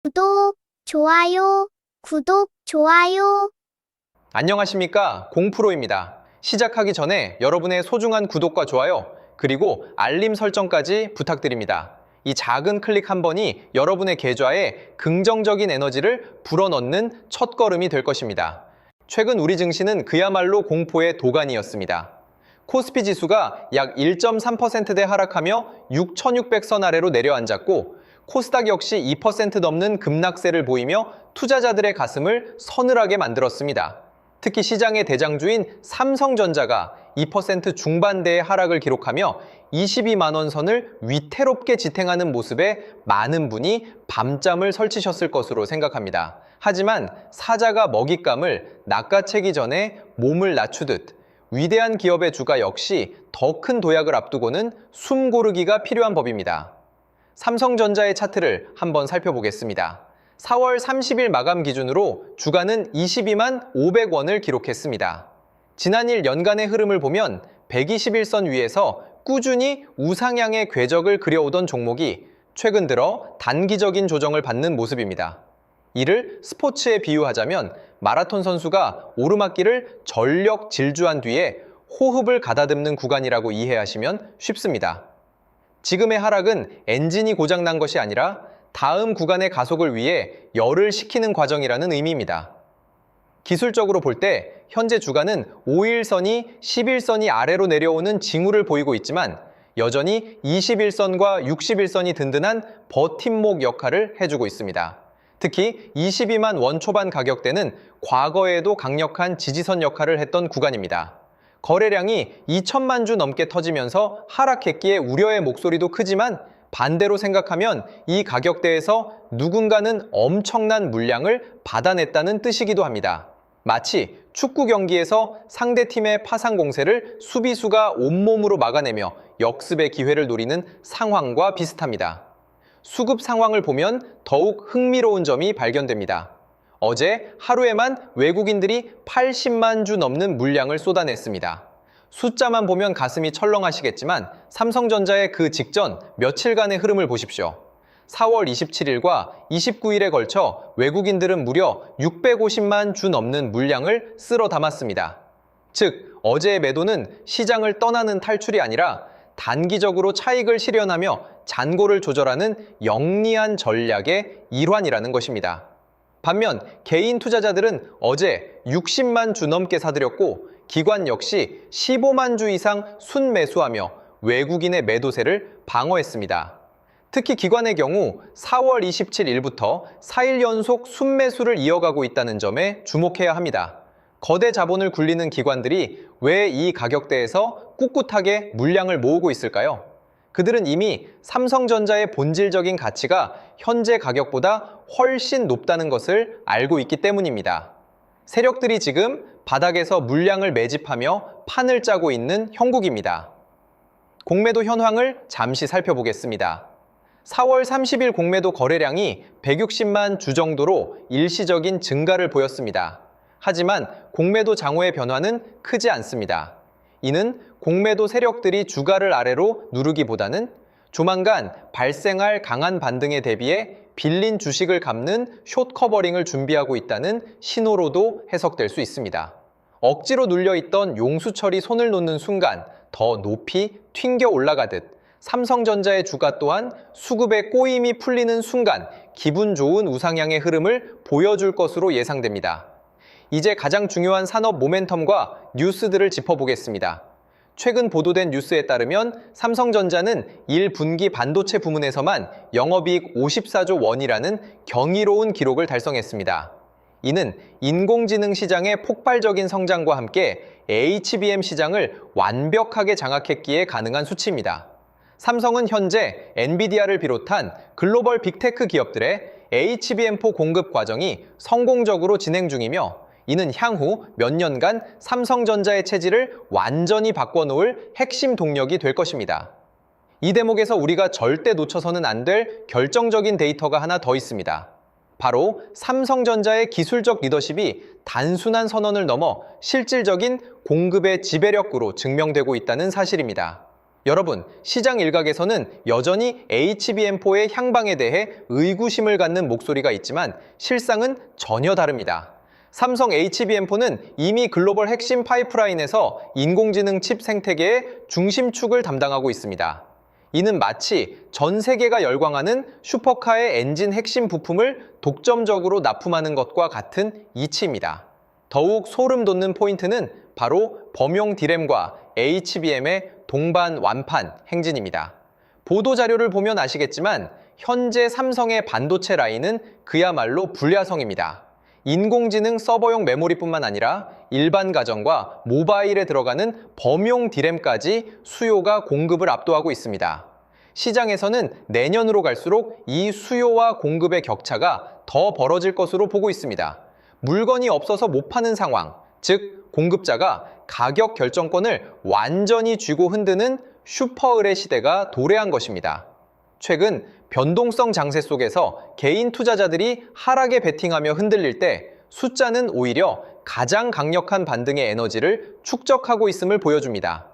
구독, 좋아요, 구독, 좋아요. 안녕하십니까, 공프로입니다. 시작하기 전에 여러분의 소중한 구독과 좋아요, 그리고 알림 설정까지 부탁드립니다. 이 작은 클릭 한 번이 여러분의 계좌에 긍정적인 에너지를 불어넣는 첫걸음이 될 것입니다. 최근 우리 증시는 그야말로 공포의 도가니였습니다. 코스피 지수가 약 1.3%대 하락하며 6,600선 아래로 내려앉았고, 코스닥 역시 2% 넘는 급락세를 보이며 투자자들의 가슴을 서늘하게 만들었습니다. 특히 시장의 대장주인 삼성전자가 2% 중반대의 하락을 기록하며 22만 원 선을 위태롭게 지탱하는 모습에 많은 분이 밤잠을 설치셨을 것으로 생각합니다. 하지만 사자가 먹잇감을 낚아채기 전에 몸을 낮추듯 위대한 기업의 주가 역시 더 큰 도약을 앞두고는 숨 고르기가 필요한 법입니다. 삼성전자의 차트를 한번 살펴보겠습니다. 4월 30일 마감 기준으로 주가는 22만 500원을 기록했습니다. 지난일 연간의 흐름을 보면 121선 위에서 꾸준히 우상향의 궤적을 그려오던 종목이 최근 들어 단기적인 조정을 받는 모습입니다. 이를 스포츠에 비유하자면 마라톤 선수가 오르막길을 전력 질주한 뒤에 호흡을 가다듬는 구간이라고 이해하시면 쉽습니다. 지금의 하락은 엔진이 고장난 것이 아니라 다음 구간의 가속을 위해 열을 식히는 과정이라는 의미입니다. 기술적으로 볼 때 현재 주가는 5일선이 11선이 아래로 내려오는 징후를 보이고 있지만 여전히 21선과 61선이 든든한 버팀목 역할을 해주고 있습니다. 특히 22만 원 초반 가격대는 과거에도 강력한 지지선 역할을 했던 구간입니다. 거래량이 2천만 주 넘게 터지면서 하락했기에 우려의 목소리도 크지만 반대로 생각하면 이 가격대에서 누군가는 엄청난 물량을 받아냈다는 뜻이기도 합니다. 마치 축구 경기에서 상대팀의 파상 공세를 수비수가 온몸으로 막아내며 역습의 기회를 노리는 상황과 비슷합니다. 수급 상황을 보면 더욱 흥미로운 점이 발견됩니다. 어제 하루에만 외국인들이 80만 주 넘는 물량을 쏟아냈습니다. 숫자만 보면 가슴이 철렁하시겠지만 삼성전자의 그 직전 며칠간의 흐름을 보십시오. 4월 27일과 29일에 걸쳐 외국인들은 무려 650만 주 넘는 물량을 쓸어 담았습니다. 즉, 어제의 매도는 시장을 떠나는 탈출이 아니라 단기적으로 차익을 실현하며 잔고를 조절하는 영리한 전략의 일환이라는 것입니다. 반면 개인 투자자들은 어제 60만 주 넘게 사들였고 기관 역시 15만 주 이상 순매수하며 외국인의 매도세를 방어했습니다. 특히 기관의 경우 4월 27일부터 4일 연속 순매수를 이어가고 있다는 점에 주목해야 합니다. 거대 자본을 굴리는 기관들이 왜 이 가격대에서 꿋꿋하게 물량을 모으고 있을까요? 그들은 이미 삼성전자의 본질적인 가치가 현재 가격보다 훨씬 높다는 것을 알고 있기 때문입니다. 세력들이 지금 바닥에서 물량을 매집하며 판을 짜고 있는 형국입니다. 공매도 현황을 잠시 살펴보겠습니다. 4월 30일 공매도 거래량이 160만 주 정도로 일시적인 증가를 보였습니다. 하지만 공매도 장호의 변화는 크지 않습니다. 이는 공매도 세력들이 주가를 아래로 누르기보다는 조만간 발생할 강한 반등에 대비해 빌린 주식을 갚는 숏 커버링을 준비하고 있다는 신호로도 해석될 수 있습니다. 억지로 눌려있던 용수철이 손을 놓는 순간 더 높이 튕겨 올라가듯 삼성전자의 주가 또한 수급의 꼬임이 풀리는 순간 기분 좋은 우상향의 흐름을 보여줄 것으로 예상됩니다. 이제 가장 중요한 산업 모멘텀과 뉴스들을 짚어보겠습니다. 최근 보도된 뉴스에 따르면 삼성전자는 1분기 반도체 부문에서만 영업이익 54조 원이라는 경이로운 기록을 달성했습니다. 이는 인공지능 시장의 폭발적인 성장과 함께 HBM 시장을 완벽하게 장악했기에 가능한 수치입니다. 삼성은 현재 엔비디아를 비롯한 글로벌 빅테크 기업들의 HBM4 공급 과정이 성공적으로 진행 중이며 이는 향후 몇 년간 삼성전자의 체질을 완전히 바꿔놓을 핵심 동력이 될 것입니다. 이 대목에서 우리가 절대 놓쳐서는 안 될 결정적인 데이터가 하나 더 있습니다. 바로 삼성전자의 기술적 리더십이 단순한 선언을 넘어 실질적인 공급의 지배력으로 증명되고 있다는 사실입니다. 여러분, 시장 일각에서는 여전히 HBM4의 향방에 대해 의구심을 갖는 목소리가 있지만 실상은 전혀 다릅니다. 삼성 HBM4는 이미 글로벌 핵심 파이프라인에서 인공지능 칩 생태계의 중심축을 담당하고 있습니다. 이는 마치 전 세계가 열광하는 슈퍼카의 엔진 핵심 부품을 독점적으로 납품하는 것과 같은 이치입니다. 더욱 소름 돋는 포인트는 바로 범용 D램과 HBM의 동반 완판 행진입니다. 보도자료를 보면 아시겠지만 현재 삼성의 반도체 라인은 그야말로 불야성입니다. 인공지능 서버용 메모리뿐만 아니라 일반 가정과 모바일에 들어가는 범용 D램까지 수요가 공급을 압도하고 있습니다. 시장에서는 내년으로 갈수록 이 수요와 공급의 격차가 더 벌어질 것으로 보고 있습니다. 물건이 없어서 못 파는 상황, 즉 공급자가 가격 결정권을 완전히 쥐고 흔드는 슈퍼을의 시대가 도래한 것입니다. 최근 변동성 장세 속에서 개인 투자자들이 하락에 베팅하며 흔들릴 때 숫자는 오히려 가장 강력한 반등의 에너지를 축적하고 있음을 보여줍니다.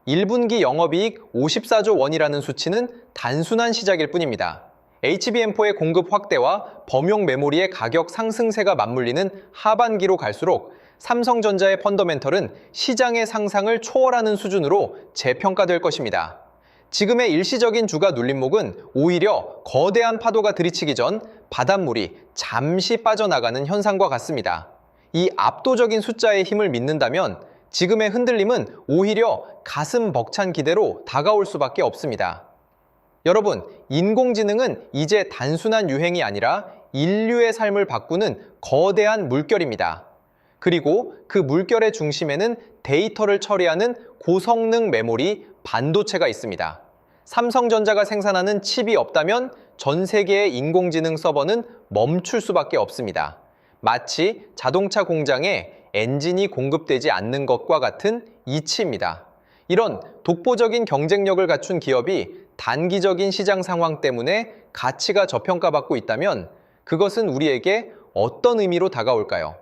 1분기 영업이익 54조 원이라는 수치는 단순한 시작일 뿐입니다. HBM4의 공급 확대와 범용 메모리의 가격 상승세가 맞물리는 하반기로 갈수록 삼성전자의 펀더멘털은 시장의 상상을 초월하는 수준으로 재평가될 것입니다. 지금의 일시적인 주가 눌림목은 오히려 거대한 파도가 들이치기 전 바닷물이 잠시 빠져나가는 현상과 같습니다. 이 압도적인 숫자의 힘을 믿는다면 지금의 흔들림은 오히려 가슴 벅찬 기대로 다가올 수밖에 없습니다. 여러분, 인공지능은 이제 단순한 유행이 아니라 인류의 삶을 바꾸는 거대한 물결입니다. 그리고 그 물결의 중심에는 데이터를 처리하는 고성능 메모리, 반도체가 있습니다. 삼성전자가 생산하는 칩이 없다면 전 세계의 인공지능 서버는 멈출 수밖에 없습니다. 마치 자동차 공장에 엔진이 공급되지 않는 것과 같은 이치입니다. 이런 독보적인 경쟁력을 갖춘 기업이 단기적인 시장 상황 때문에 가치가 저평가받고 있다면 그것은 우리에게 어떤 의미로 다가올까요?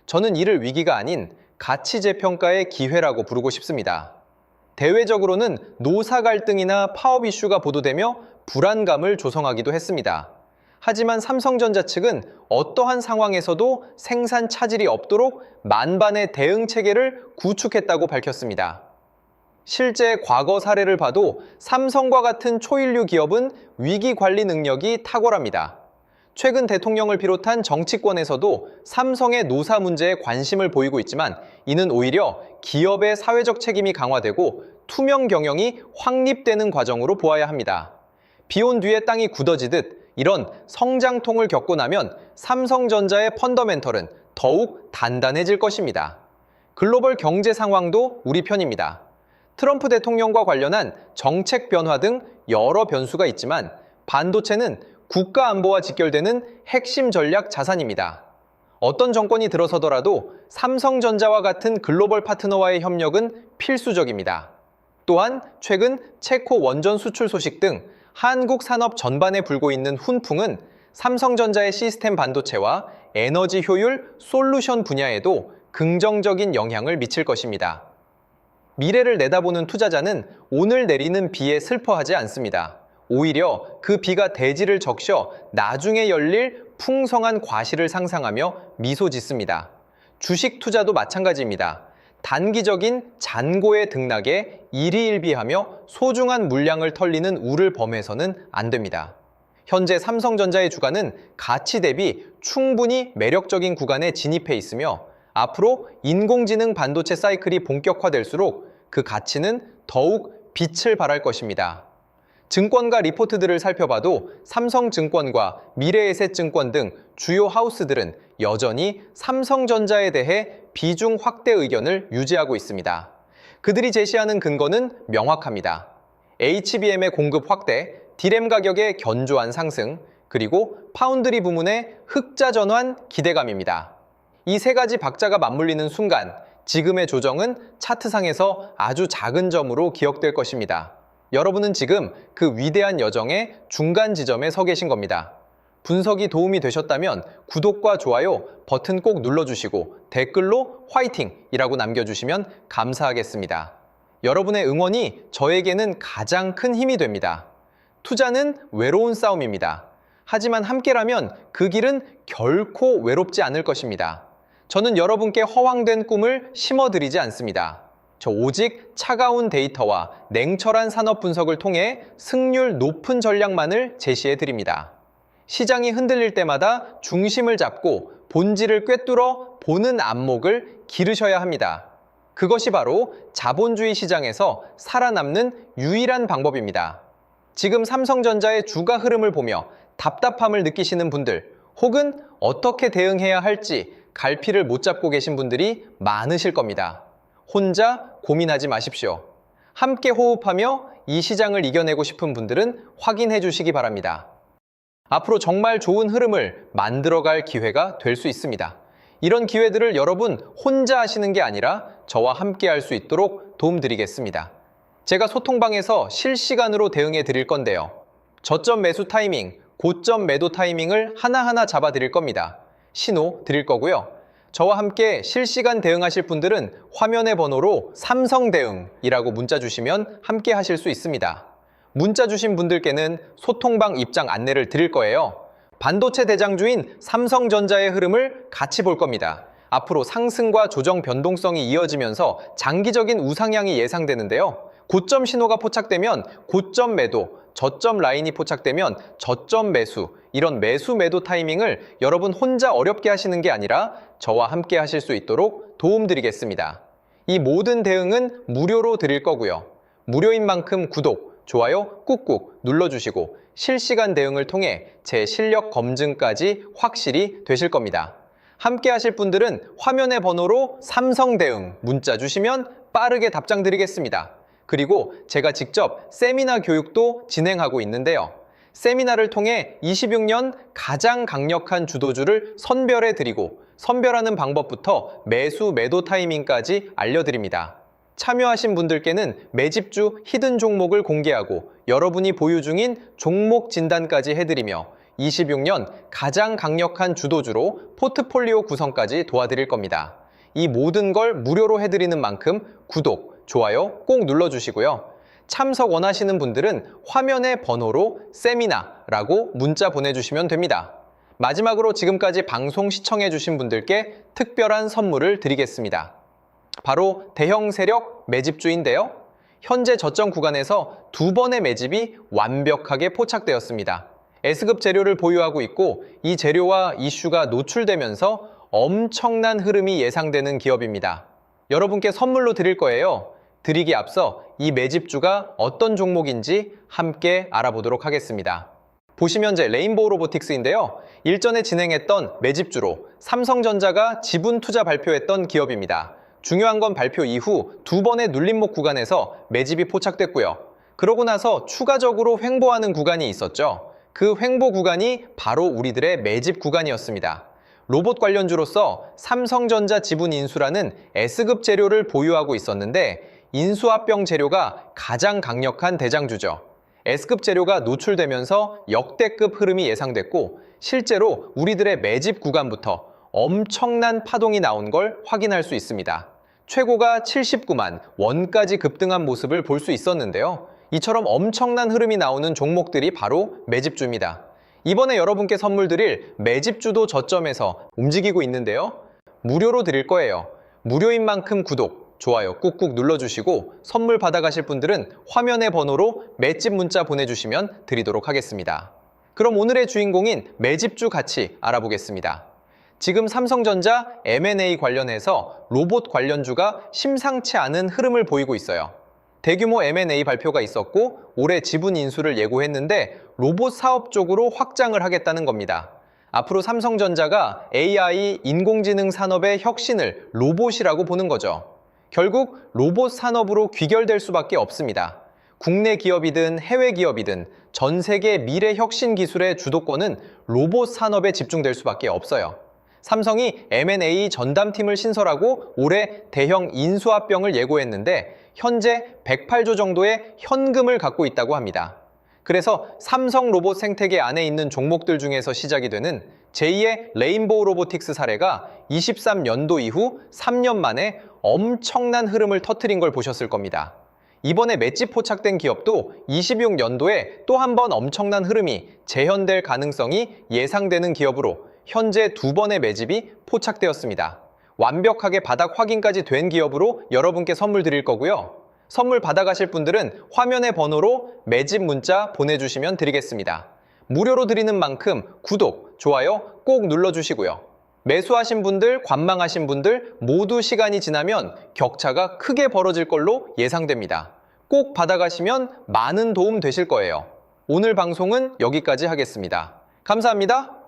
저는 이를 위기가 아닌 가치 재평가의 기회라고 부르고 싶습니다. 대외적으로는 노사 갈등이나 파업 이슈가 보도되며 불안감을 조성하기도 했습니다. 하지만 삼성전자 측은 어떠한 상황에서도 생산 차질이 없도록 만반의 대응 체계를 구축했다고 밝혔습니다. 실제 과거 사례를 봐도 삼성과 같은 초일류 기업은 위기 관리 능력이 탁월합니다. 최근 대통령을 비롯한 정치권에서도 삼성의 노사 문제에 관심을 보이고 있지만 이는 오히려 기업의 사회적 책임이 강화되고 투명 경영이 확립되는 과정으로 보아야 합니다. 비온 뒤에 땅이 굳어지듯 이런 성장통을 겪고 나면 삼성전자의 펀더멘털은 더욱 단단해질 것입니다. 글로벌 경제 상황도 우리 편입니다. 트럼프 대통령과 관련한 정책 변화 등 여러 변수가 있지만 반도체는 국가 안보와 직결되는 핵심 전략 자산입니다. 어떤 정권이 들어서더라도 삼성전자와 같은 글로벌 파트너와의 협력은 필수적입니다. 또한 최근 체코 원전 수출 소식 등 한국 산업 전반에 불고 있는 훈풍은 삼성전자의 시스템 반도체와 에너지 효율 솔루션 분야에도 긍정적인 영향을 미칠 것입니다. 미래를 내다보는 투자자는 오늘 내리는 비에 슬퍼하지 않습니다. 오히려 그 비가 대지를 적셔 나중에 열릴 풍성한 과실을 상상하며 미소 짓습니다. 주식 투자도 마찬가지입니다. 단기적인 잔고의 등락에 일희일비하며 소중한 물량을 털리는 우를 범해서는 안 됩니다. 현재 삼성전자의 주가는 가치 대비 충분히 매력적인 구간에 진입해 있으며 앞으로 인공지능 반도체 사이클이 본격화될수록 그 가치는 더욱 빛을 발할 것입니다. 증권가 리포트들을 살펴봐도 삼성증권과 미래에셋증권 등 주요 하우스들은 여전히 삼성전자에 대해 비중 확대 의견을 유지하고 있습니다. 그들이 제시하는 근거는 명확합니다. HBM의 공급 확대, D램 가격의 견조한 상승, 그리고 파운드리 부문의 흑자 전환 기대감입니다. 이 세 가지 박자가 맞물리는 순간 지금의 조정은 차트상에서 아주 작은 점으로 기억될 것입니다. 여러분은 지금 그 위대한 여정의 중간 지점에 서 계신 겁니다. 분석이 도움이 되셨다면 구독과 좋아요 버튼 꼭 눌러주시고 댓글로 화이팅이라고 남겨주시면 감사하겠습니다. 여러분의 응원이 저에게는 가장 큰 힘이 됩니다. 투자는 외로운 싸움입니다. 하지만 함께라면 그 길은 결코 외롭지 않을 것입니다. 저는 여러분께 허황된 꿈을 심어드리지 않습니다. 저 오직 차가운 데이터와 냉철한 산업 분석을 통해 승률 높은 전략만을 제시해 드립니다. 시장이 흔들릴 때마다 중심을 잡고 본질을 꿰뚫어 보는 안목을 기르셔야 합니다. 그것이 바로 자본주의 시장에서 살아남는 유일한 방법입니다. 지금 삼성전자의 주가 흐름을 보며 답답함을 느끼시는 분들, 혹은 어떻게 대응해야 할지 갈피를 못 잡고 계신 분들이 많으실 겁니다. 혼자 고민하지 마십시오. 함께 호흡하며 이 시장을 이겨내고 싶은 분들은 확인해 주시기 바랍니다. 앞으로 정말 좋은 흐름을 만들어갈 기회가 될 수 있습니다. 이런 기회들을 여러분 혼자 하시는 게 아니라 저와 함께 할 수 있도록 도움드리겠습니다. 제가 소통방에서 실시간으로 대응해 드릴 건데요. 저점 매수 타이밍, 고점 매도 타이밍을 하나하나 잡아 드릴 겁니다. 신호 드릴 거고요. 저와 함께 실시간 대응하실 분들은 화면의 번호로 삼성대응이라고 문자 주시면 함께 하실 수 있습니다. 문자 주신 분들께는 소통방 입장 안내를 드릴 거예요. 반도체 대장주인 삼성전자의 흐름을 같이 볼 겁니다. 앞으로 상승과 조정 변동성이 이어지면서 장기적인 우상향이 예상되는데요. 고점 신호가 포착되면 고점 매도, 저점 라인이 포착되면 저점 매수, 이런 매수 매도 타이밍을 여러분 혼자 어렵게 하시는 게 아니라 저와 함께 하실 수 있도록 도움드리겠습니다. 이 모든 대응은 무료로 드릴 거고요. 무료인 만큼 구독, 좋아요 꾹꾹 눌러주시고 실시간 대응을 통해 제 실력 검증까지 확실히 되실 겁니다. 함께 하실 분들은 화면의 번호로 삼성대응 문자 주시면 빠르게 답장 드리겠습니다. 그리고 제가 직접 세미나 교육도 진행하고 있는데요. 세미나를 통해 26년 가장 강력한 주도주를 선별해 드리고 선별하는 방법부터 매수 매도 타이밍까지 알려드립니다. 참여하신 분들께는 매집주 히든 종목을 공개하고 여러분이 보유 중인 종목 진단까지 해드리며 26년 가장 강력한 주도주로 포트폴리오 구성까지 도와드릴 겁니다. 이 모든 걸 무료로 해드리는 만큼 구독, 좋아요 꼭 눌러주시고요. 참석 원하시는 분들은 화면의 번호로 세미나라고 문자 보내주시면 됩니다. 마지막으로 지금까지 방송 시청해주신 분들께 특별한 선물을 드리겠습니다. 바로 대형 세력 매집주인데요. 현재 저점 구간에서 두 번의 매집이 완벽하게 포착되었습니다. S급 재료를 보유하고 있고 이 재료와 이슈가 노출되면서 엄청난 흐름이 예상되는 기업입니다. 여러분께 선물로 드릴 거예요. 드리기 앞서 이 매집주가 어떤 종목인지 함께 알아보도록 하겠습니다. 보시면 제 레인보우 로보틱스인데요. 일전에 진행했던 매집주로 삼성전자가 지분 투자 발표했던 기업입니다. 중요한 건 발표 이후 두 번의 눌림목 구간에서 매집이 포착됐고요. 그러고 나서 추가적으로 횡보하는 구간이 있었죠. 그 횡보 구간이 바로 우리들의 매집 구간이었습니다. 로봇 관련주로서 삼성전자 지분 인수라는 S급 재료를 보유하고 있었는데 인수합병 재료가 가장 강력한 대장주죠. S급 재료가 노출되면서 역대급 흐름이 예상됐고 실제로 우리들의 매집 구간부터 엄청난 파동이 나온 걸 확인할 수 있습니다. 최고가 79만 원까지 급등한 모습을 볼 수 있었는데요. 이처럼 엄청난 흐름이 나오는 종목들이 바로 매집주입니다. 이번에 여러분께 선물 드릴 매집주도 저점에서 움직이고 있는데요. 무료로 드릴 거예요. 무료인 만큼 구독, 좋아요 꾹꾹 눌러주시고 선물 받아가실 분들은 화면의 번호로 매집 문자 보내주시면 드리도록 하겠습니다. 그럼 오늘의 주인공인 매집주 같이 알아보겠습니다. 지금 삼성전자 M&A 관련해서 로봇 관련주가 심상치 않은 흐름을 보이고 있어요. 대규모 M&A 발표가 있었고 올해 지분 인수를 예고했는데 로봇 사업 쪽으로 확장을 하겠다는 겁니다. 앞으로 삼성전자가 AI, 인공지능 산업의 혁신을 로봇이라고 보는 거죠. 결국 로봇 산업으로 귀결될 수밖에 없습니다. 국내 기업이든 해외 기업이든 전 세계 미래 혁신 기술의 주도권은 로봇 산업에 집중될 수밖에 없어요. 삼성이 M&A 전담팀을 신설하고 올해 대형 인수합병을 예고했는데 현재 108조 정도의 현금을 갖고 있다고 합니다. 그래서 삼성 로봇 생태계 안에 있는 종목들 중에서 시작이 되는 제2의 레인보우 로보틱스 사례가 23년도 이후 3년 만에 엄청난 흐름을 터뜨린 걸 보셨을 겁니다. 이번에 맷집 포착된 기업도 26년도에 또 한 번 엄청난 흐름이 재현될 가능성이 예상되는 기업으로 현재 2번의 매집이 포착되었습니다. 완벽하게 바닥 확인까지 된 기업으로 여러분께 선물 드릴 거고요. 선물 받아가실 분들은 화면의 번호로 매집 문자 보내주시면 드리겠습니다. 무료로 드리는 만큼 구독, 좋아요 꼭 눌러주시고요. 매수하신 분들, 관망하신 분들 모두 시간이 지나면 격차가 크게 벌어질 걸로 예상됩니다. 꼭 받아가시면 많은 도움 되실 거예요. 오늘 방송은 여기까지 하겠습니다. 감사합니다.